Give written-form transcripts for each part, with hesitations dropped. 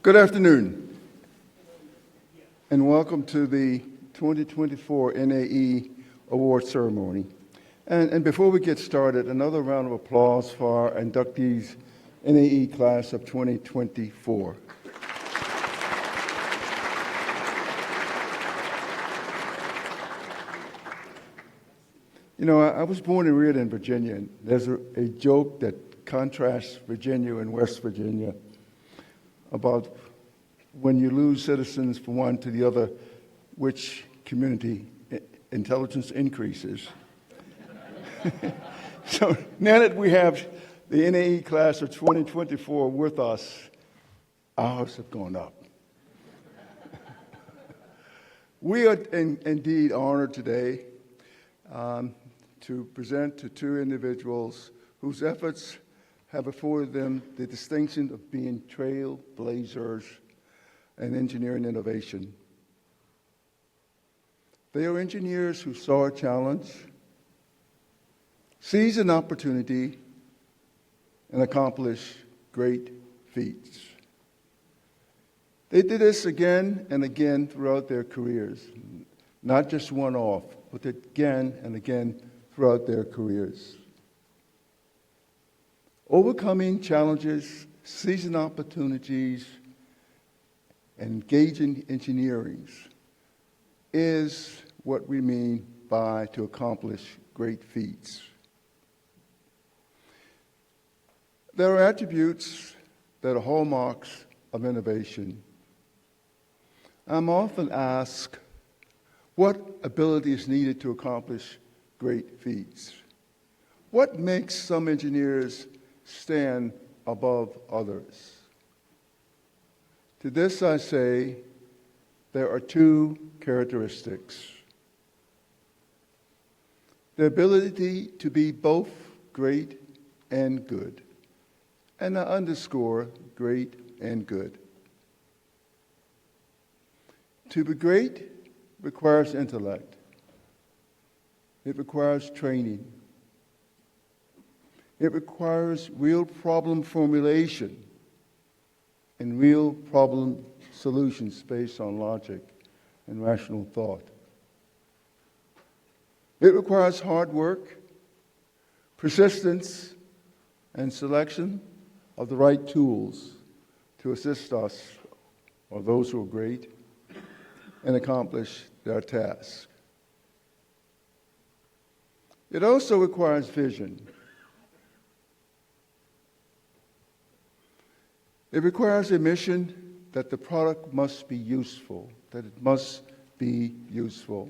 Good afternoon, and welcome to the 2024 NAE Award ceremony. And before we get started, another round of applause for our inductees, NAE class of 2024. You know, I was born and reared in Virginia, and there's a joke that contrasts Virginia and West Virginia about when you lose citizens from one to the other, which community intelligence increases. So now that we have the NAE class of 2024 with us, ours have gone up. We are indeed honored today to present to two individuals whose efforts have afforded them the distinction of being trailblazers in engineering innovation. They are engineers who saw a challenge, seized an opportunity, and accomplished great feats. They did this again and again throughout their careers, not just one-off, but again and again throughout their careers. Overcoming challenges, seizing opportunities, and engaging engineering is what we mean by to accomplish great feats. There are attributes that are hallmarks of innovation. I'm often asked, what ability is needed to accomplish great feats? What makes some engineers stand above others? To this I say, there are two characteristics. The ability to be both great and good. And I underscore great and good. To be great requires intellect. It requires training. It requires real problem formulation and real problem solutions based on logic and rational thought. It requires hard work, persistence, and selection of the right tools to assist us, or those who are great, and accomplish their task. It also requires vision. It requires a mission that the product must be useful, that it must be useful.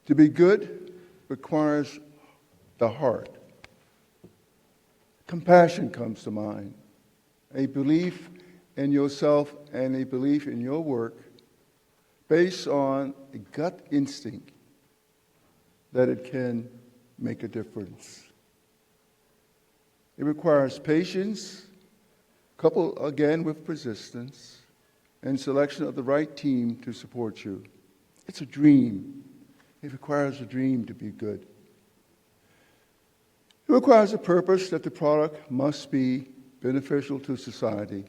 To be good requires the heart. Compassion comes to mind, a belief in yourself and a belief in your work based on a gut instinct that it can make a difference. It requires patience, coupled again with persistence, and selection of the right team to support you. It's a dream. It requires a dream to be good. It requires a purpose that the product must be beneficial to society.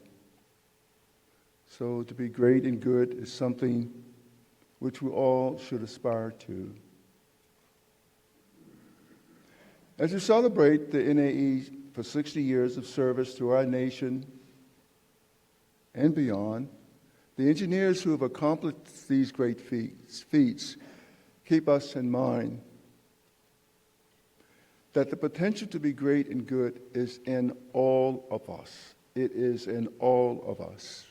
So to be great and good is something which we all should aspire to. As we celebrate the NAE for 60 years of service to our nation and beyond, the engineers who have accomplished these great feats keep us in mind that the potential to be great and good is in all of us. It is in all of us.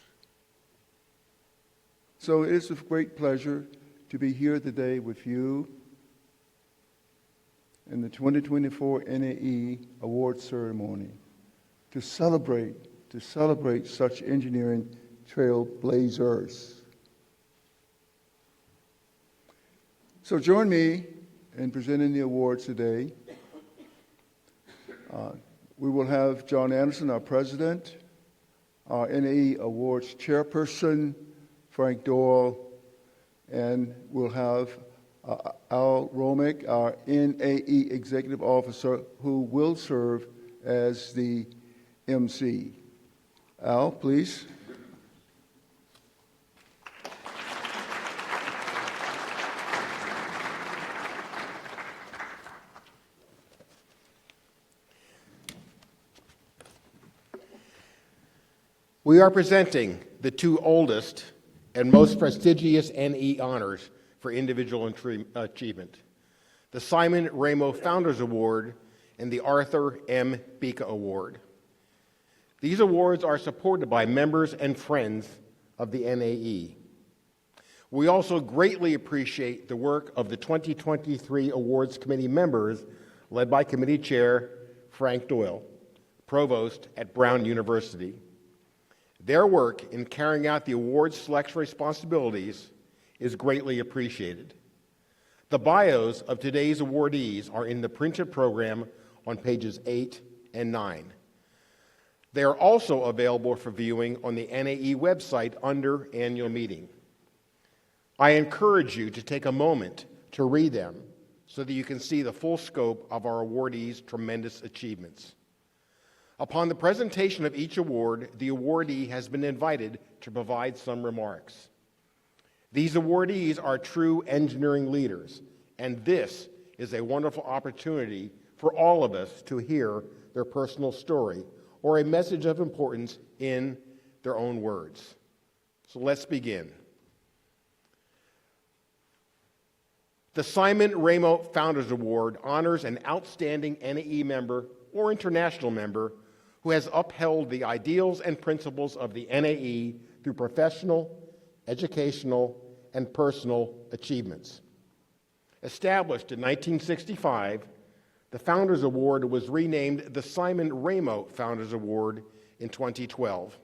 So it is with great pleasure to be here today with you in the 2024 NAE Award ceremony to celebrate such engineering trailblazers. So join me in presenting the awards today. We will have John Anderson, our president, our NAE Awards chairperson, Frank Doyle, and we'll have Al Romick, our NAE executive officer, who will serve as the MC. Al, please. We are presenting the two oldest and most prestigious NAE honors for individual achievement, the Simon Ramo Founders Award and the Arthur M. Bueche Award. These awards are supported by members and friends of the NAE. We also greatly appreciate the work of the 2023 Awards Committee members, led by Committee Chair Frank Doyle, Provost at Brown University. Their work in carrying out the awards selection responsibilities is greatly appreciated. The bios of today's awardees are in the printed program on pages 8 and 9. They are also available for viewing on the NAE website under Annual Meeting. I encourage you to take a moment to read them so that you can see the full scope of our awardees' tremendous achievements. Upon the presentation of each award, the awardee has been invited to provide some remarks. These awardees are true engineering leaders, and this is a wonderful opportunity for all of us to hear their personal story or a message of importance in their own words. So let's begin. The Simon Ramo Founders Award honors an outstanding NAE member or international member who has upheld the ideals and principles of the NAE through professional, educational, and personal achievements. Established in 1965, the Founders Award was renamed the Simon Ramo Founders Award in 2012.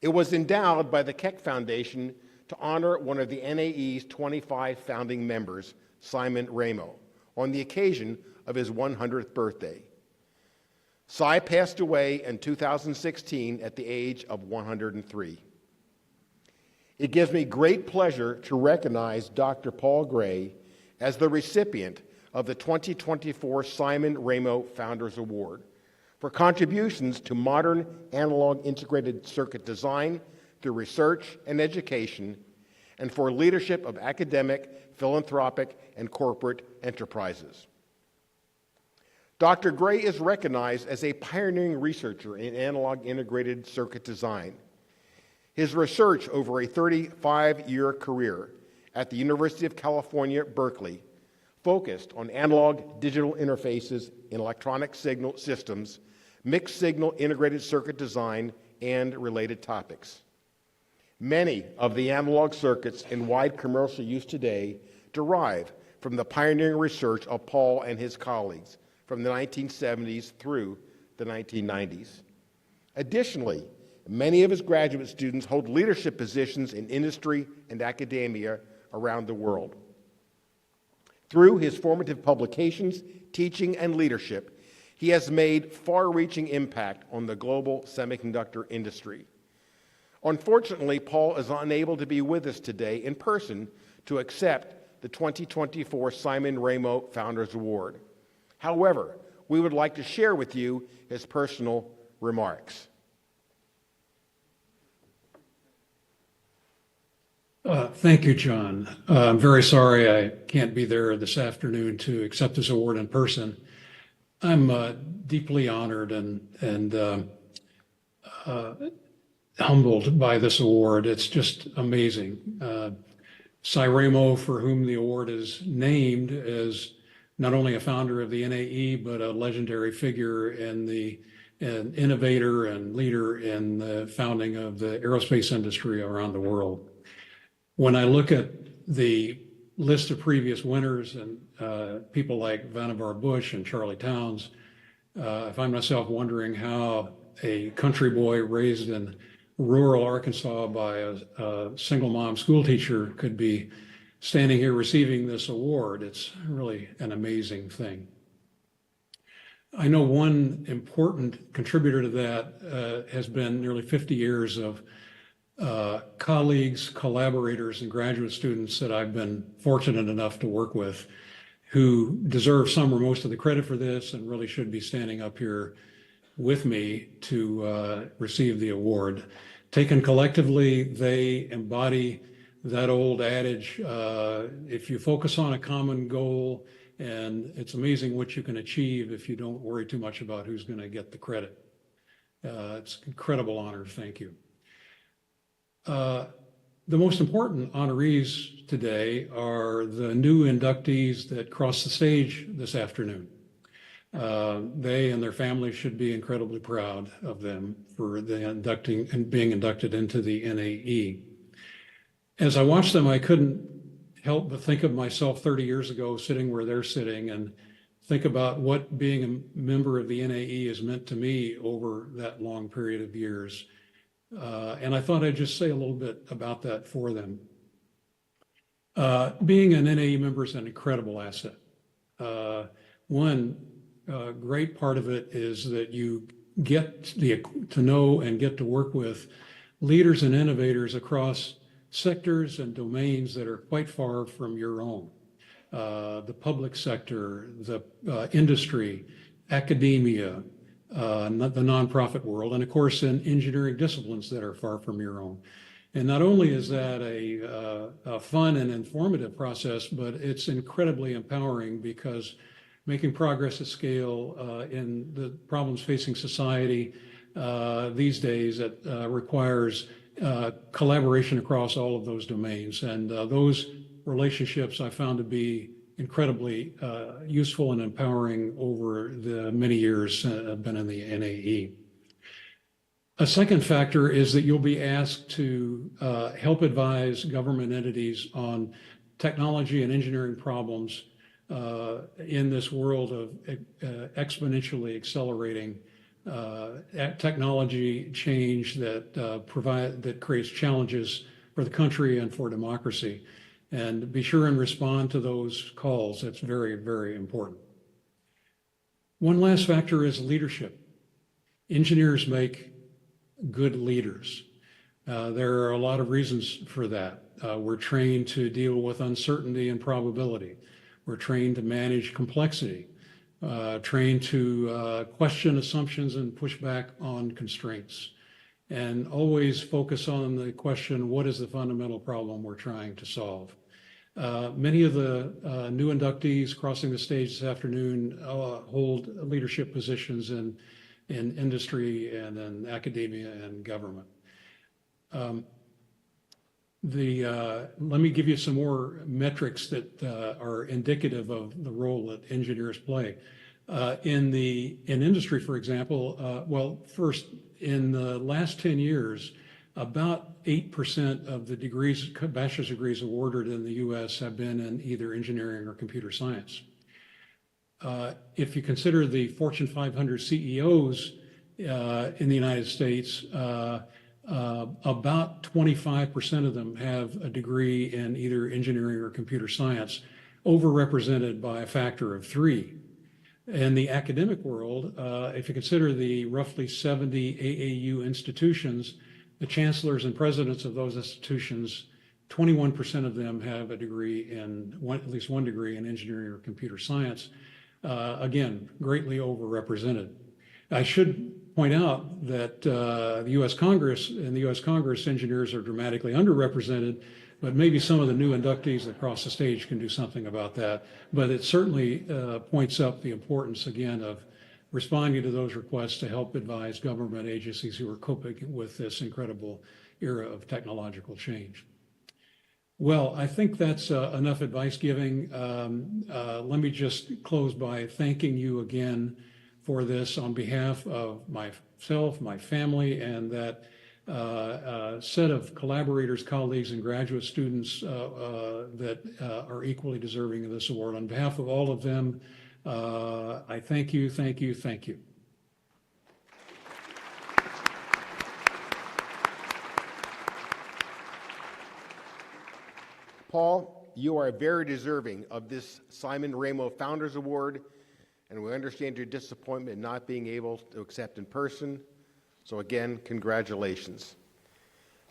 It was endowed by the Keck Foundation to honor one of the NAE's 25 founding members, Simon Ramo, on the occasion of his 100th birthday. Cy passed away in 2016 at the age of 103. It gives me great pleasure to recognize Dr. Paul Gray as the recipient of the 2024 Simon Ramo Founders Award for contributions to modern analog integrated circuit design through research and education, and for leadership of academic, philanthropic, and corporate enterprises. Dr. Gray is recognized as a pioneering researcher in analog integrated circuit design. His research over a 35-year career at the University of California, Berkeley, focused on analog digital interfaces in electronic signal systems, mixed signal integrated circuit design, and related topics. Many of the analog circuits in wide commercial use today derive from the pioneering research of Paul and his colleagues from the 1970s through the 1990s. Additionally, many of his graduate students hold leadership positions in industry and academia around the world. Through his formative publications, teaching, and leadership, he has made far-reaching impact on the global semiconductor industry. Unfortunately, Paul is unable to be with us today in person to accept the 2024 Simon Ramo Founders Award. However, we would like to share with you his personal remarks. Thank you, John. I'm very sorry I can't be there this afternoon to accept this award in person. I'm deeply honored and humbled by this award. It's just amazing. Cy Ramo, for whom the award is named, is not only a founder of the NAE, but a legendary figure in an innovator and leader in the founding of the aerospace industry around the world. When I look at the list of previous winners and people like Vannevar Bush and Charlie Towns, I find myself wondering how a country boy raised in rural Arkansas by a single mom school teacher could be standing here receiving this award. It's really an amazing thing. I know one important contributor to that has been nearly 50 years of colleagues, collaborators, and graduate students that I've been fortunate enough to work with who deserve some or most of the credit for this and really should be standing up here with me to receive the award. Taken collectively, they embody that old adage, if you focus on a common goal, and it's amazing what you can achieve if you don't worry too much about who's going to get the credit. It's an incredible honor. Thank you. The most important honorees today are the new inductees that crossed the stage this afternoon. They and their families should be incredibly proud of them for being inducted into the NAE. As I watched them, I couldn't help but think of myself 30 years ago sitting where they're sitting and think about what being a member of the NAE has meant to me over that long period of years. And I thought I'd just say a little bit about that for them. Being an NAE member is an incredible asset. One great part of it is that you get to know and get to work with leaders and innovators across sectors and domains that are quite far from your own. The public sector, the industry, academia, the nonprofit world, and of course in engineering disciplines that are far from your own. And not only is that a fun and informative process, but it's incredibly empowering because making progress at scale in the problems facing society these days, it requires collaboration across all of those domains. And those relationships I found to be incredibly useful and empowering over the many years I've been in the NAE. A second factor is that you'll be asked to help advise government entities on technology and engineering problems in this world of exponentially accelerating technology change that creates challenges for the country and for democracy. And be sure and respond to those calls. That's very, very important. One last factor is leadership. Engineers make good leaders. There are a lot of reasons for that. We're trained to deal with uncertainty and probability. We're trained to manage complexity, trained to question assumptions and push back on constraints, and always focus on the question, what is the fundamental problem we're trying to solve? Many of the new inductees crossing the stage this afternoon hold leadership positions in industry and in academia and government. Let me give you some more metrics that are indicative of the role that engineers play. In industry, for example, first, in the last 10 years, about 8% of the bachelor's degrees awarded in the US have been in either engineering or computer science. If you consider the Fortune 500 CEOs in the United States, about 25% of them have a degree in either engineering or computer science, overrepresented by a factor of 3. In the academic world, if you consider the roughly 70 AAU institutions, the chancellors and presidents of those institutions, 21% of them have a degree at least one degree in engineering or computer science. Again, greatly overrepresented. I should point out that in the U.S. Congress, engineers are dramatically underrepresented, but maybe some of the new inductees across the stage can do something about that. But it certainly points up the importance, again, of responding to those requests to help advise government agencies who are coping with this incredible era of technological change. Well, I think that's enough advice giving. Let me just close by thanking you again for this on behalf of myself, my family, and that set of collaborators, colleagues, and graduate students that are equally deserving of this award. On behalf of all of them, I thank you, thank you, thank you. Paul, you are very deserving of this Simon Ramo Founders Award, and we understand your disappointment in not being able to accept in person. So again, congratulations.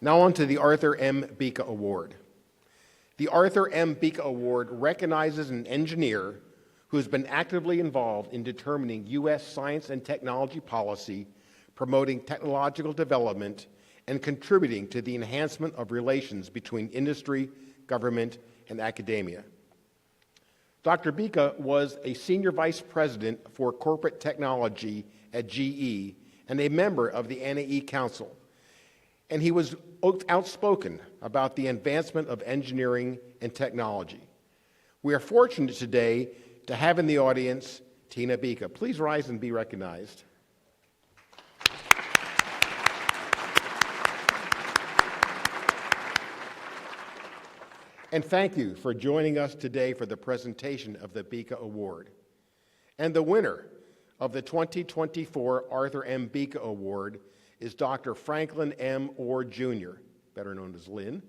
Now on to the Arthur M. Bika Award. The Arthur M. Bika Award recognizes an engineer who has been actively involved in determining U.S. science and technology policy, promoting technological development, and contributing to the enhancement of relations between industry, government, and academia. Dr. Bueche was a senior vice president for corporate technology at GE and a member of the NAE Council. And he was outspoken about the advancement of engineering and technology. We are fortunate today to have in the audience Tina Bueche. Please rise and be recognized. And thank you for joining us today for the presentation of the Bueche Award. And the winner of the 2024 Arthur M. Bueche Award is Dr. Franklin M. Orr Jr., better known as Lynn,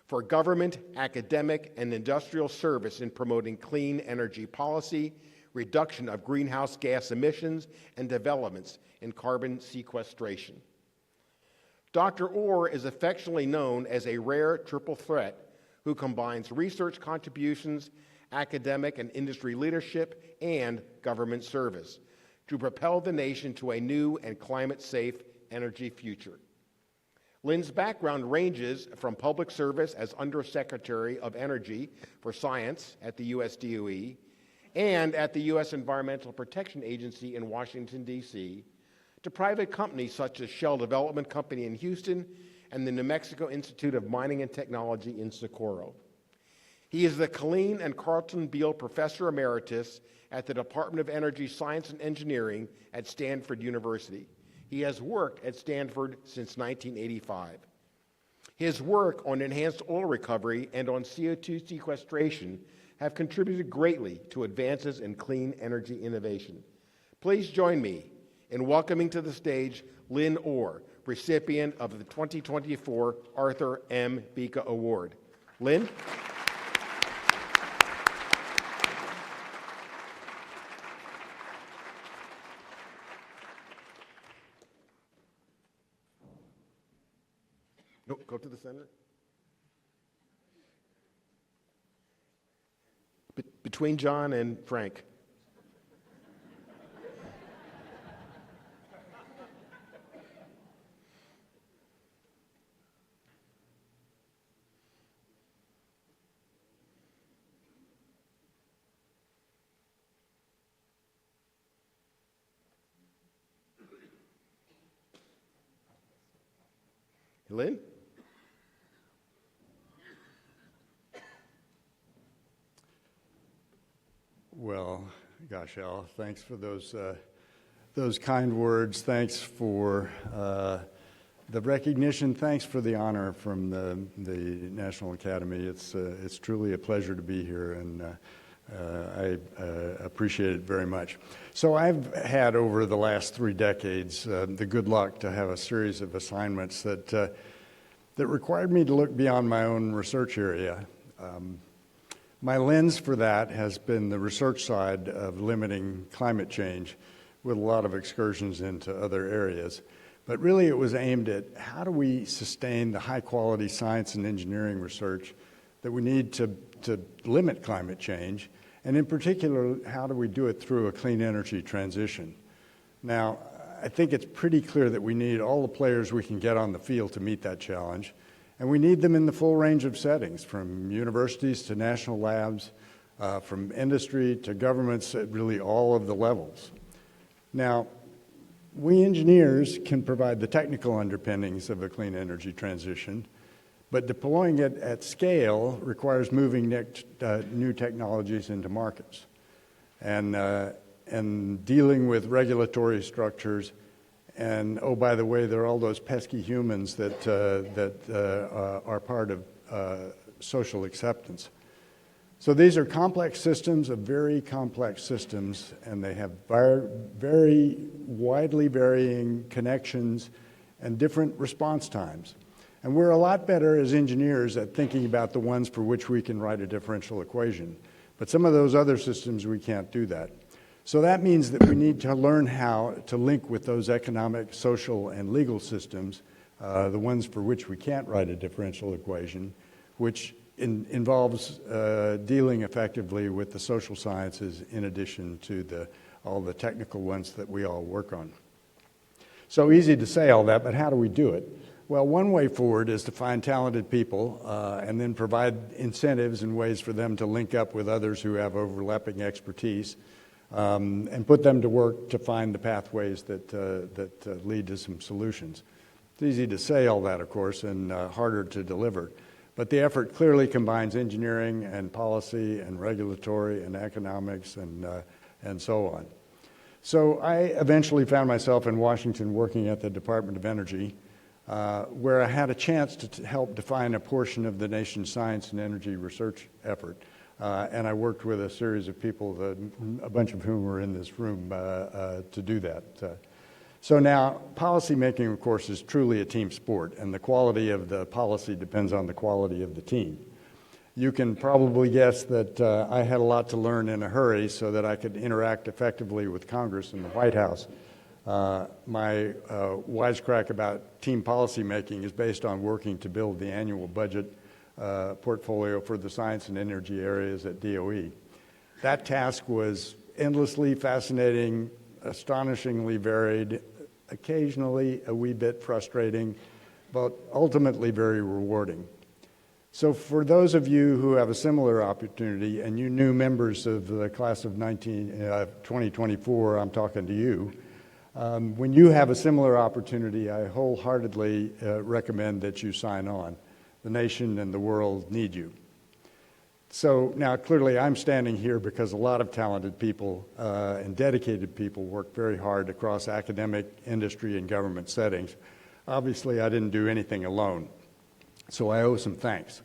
for government, academic, and industrial service in promoting clean energy policy, reduction of greenhouse gas emissions, and developments in carbon sequestration. Dr. Orr is affectionately known as a rare triple threat who combines research contributions, academic and industry leadership, and government service to propel the nation to a new and climate-safe energy future. Lynn's background ranges from public service as Undersecretary of Energy for Science at the U.S. DOE and at the U.S. Environmental Protection Agency in Washington, D.C., to private companies such as Shell Development Company in Houston and the New Mexico Institute of Mining and Technology in Socorro. He is the Colleen and Carlton Beale Professor Emeritus at the Department of Energy Science and Engineering at Stanford University. He has worked at Stanford since 1985. His work on enhanced oil recovery and on CO2 sequestration have contributed greatly to advances in clean energy innovation. Please join me in welcoming to the stage Lynn Orr, recipient of the 2024 Arthur M. Bueche Award. Lynn? No, go to the center. Between John and Frank. Lynn? Well, gosh, Al, thanks for those kind words. Thanks for the recognition. Thanks for the honor from the National Academy. It's truly a pleasure to be here, and I appreciate it very much. So I've had over the last 3 decades the good luck to have a series of assignments that required me to look beyond my own research area. My lens for that has been the research side of limiting climate change, with a lot of excursions into other areas. But really it was aimed at how do we sustain the high quality science and engineering research that we need to limit climate change, and in particular, how do we do it through a clean energy transition? Now, I think it's pretty clear that we need all the players we can get on the field to meet that challenge, and we need them in the full range of settings, from universities to national labs, from industry to governments at really all of the levels. Now, we engineers can provide the technical underpinnings of a clean energy transition, but deploying it at scale requires moving new technologies into markets and dealing with regulatory structures. And oh, by the way, there are all those pesky humans that are part of social acceptance. So these are complex systems, very complex systems, and they have very widely varying connections and different response times. And we're a lot better as engineers at thinking about the ones for which we can write a differential equation. But some of those other systems, we can't do that. So that means that we need to learn how to link with those economic, social, and legal systems, the ones for which we can't write a differential equation, which involves dealing effectively with the social sciences in addition to all the technical ones that we all work on. So easy to say all that, but how do we do it? Well, one way forward is to find talented people and then provide incentives and ways for them to link up with others who have overlapping expertise and put them to work to find the pathways that lead to some solutions. It's easy to say all that, of course, and harder to deliver. But the effort clearly combines engineering and policy and regulatory and economics and so on. So I eventually found myself in Washington working at the Department of Energy, where I had a chance to help define a portion of the nation's science and energy research effort. And I worked with a series of people, a bunch of whom were in this room, to do that. So now, policymaking, of course, is truly a team sport, and the quality of the policy depends on the quality of the team. You can probably guess that I had a lot to learn in a hurry so that I could interact effectively with Congress and the White House. My wisecrack about team policymaking is based on working to build the annual budget portfolio for the science and energy areas at DOE. That task was endlessly fascinating, astonishingly varied, occasionally a wee bit frustrating, but ultimately very rewarding. So for those of you who have a similar opportunity, and you new members of the class of 2024, I'm talking to you, when you have a similar opportunity, I wholeheartedly recommend that you sign on. The nation and the world need you. So now clearly I'm standing here because a lot of talented people and dedicated people work very hard across academic, industry, and government settings. Obviously I didn't do anything alone, so I owe some thanks.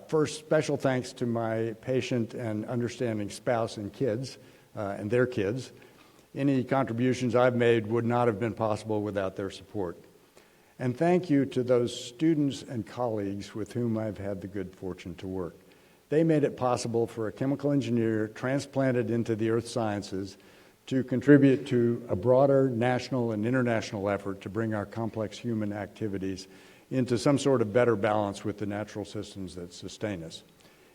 First, special thanks to my patient and understanding spouse and kids and their kids. Any contributions I've made would not have been possible without their support. And thank you to those students and colleagues with whom I've had the good fortune to work. They made it possible for a chemical engineer transplanted into the earth sciences to contribute to a broader national and international effort to bring our complex human activities into some sort of better balance with the natural systems that sustain us.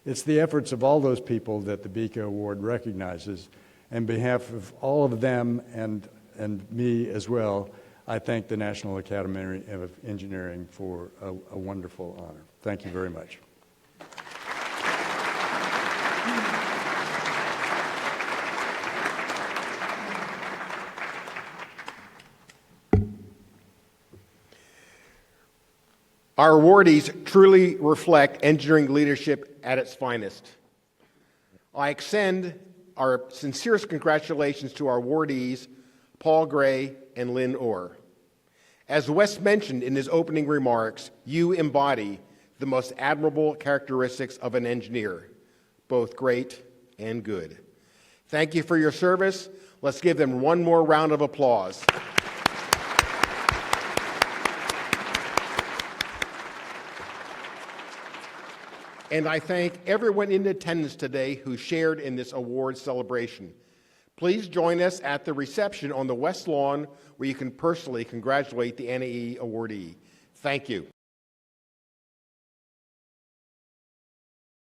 It's the efforts of all those people that the Bueche Award recognizes. On behalf of all of them and me as well, I thank the National Academy of Engineering for a wonderful honor. Thank you very much. Our awardees truly reflect engineering leadership at its finest. I extend our sincerest congratulations to our awardees, Paul Gray and Lynn Orr. As Wes mentioned in his opening remarks, you embody the most admirable characteristics of an engineer, both great and good. Thank you for your service. Let's give them one more round of applause. And I thank everyone in attendance today who shared in this award celebration. Please join us at the reception on the West Lawn where you can personally congratulate the NAE awardee. Thank you.